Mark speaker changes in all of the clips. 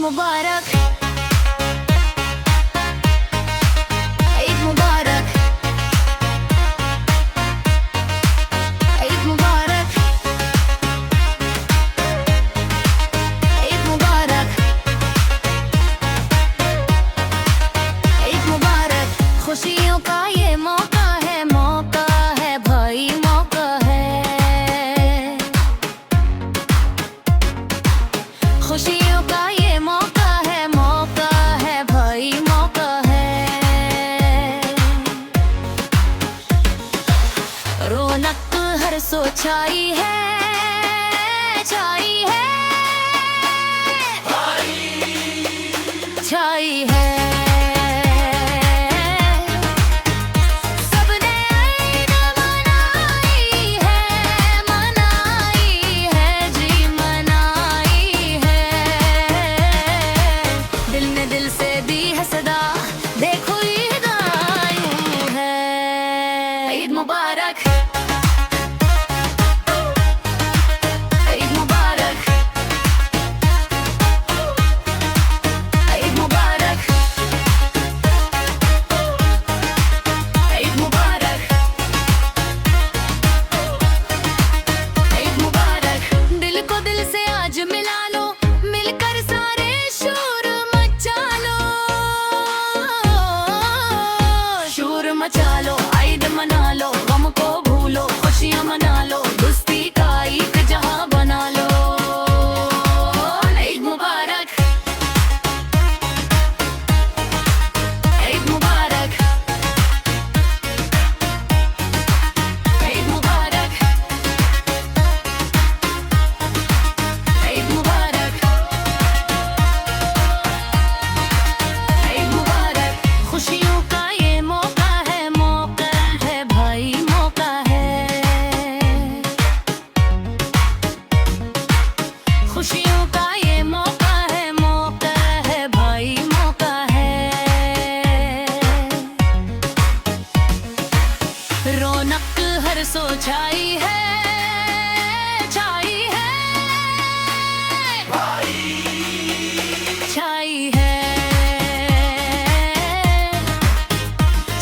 Speaker 1: मुबारक, ईद मुबारक, ईद मुबारक, ईद मुबारक, ईद मुबारक। खुशियों का ये मौका है भाई, मौका है। खुशियों का ये मौका है भाई, मौका है। रौनक हर सो छाई है, छाई है, छाई है। सबने ईद मनाई है जी, मनाई है। दिल ने दिल से दी है सदा, देखो ईद आई है। ईद मुबारक, ईद मुबारक, ईद मुबारक, ईद मुबारक, ईद मुबारक। दिल को दिल से आज मिला लो, मिलकर सारे शोर मचा लो, शोर मचा लो। ईद मना लो, गम को भूलो, खुशियां मना लो, दोस्ती का एक जहां बना लो। ईद मुबारक, ईद मुबारक, ईद मुबारक, ईद मुबारक, ईद मुबारक। खुशियों का ये मौका है भाई, मौका है। खुशियों का ये मौका है भाई, मौका है। रौनक हर सो छाई है, छाई है, छाई है।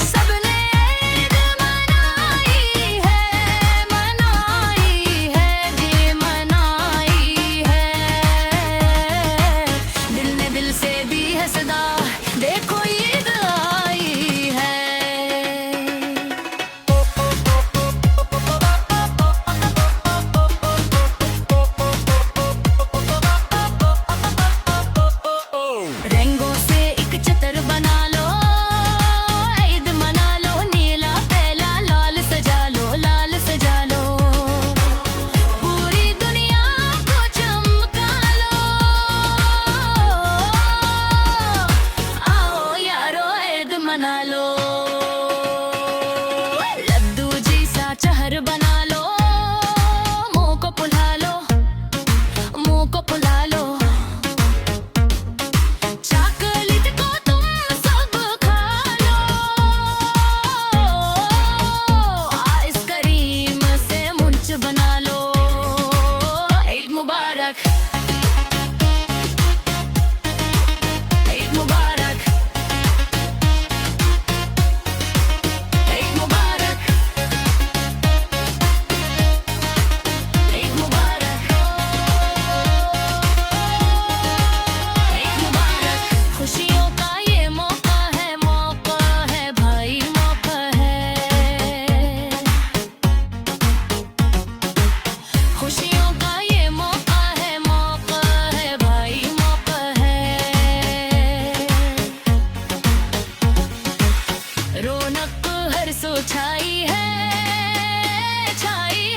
Speaker 1: सबने ईद मनाई है जी, मनाई है। दिल ने दिल से दी है सदा, देखो ईद आई है। रंगों से एक चित्र बना लो, ईद मना लो। नीला पीला लाल सजा लो, लाल सजा लो। पूरी दुनिया को चमका लो, आओ यारो ईद मना लो। लड्डू जी सा चेहर बना लो, मुंह को फुला लो, मुंह को फुला लो। चॉकलेट को तुम सब खा लो, आइसक्रीम से मुंच बना लो। ईद मुबारक, ईद मुबारक, ईद मुबारक, ईद मुबारक, ईद मुबारक। खुशियों का ये मौका है भाई, मौका है। खुशियों का ये मौका है भाई, मौका है। रौनक हर सो छाई है, छाई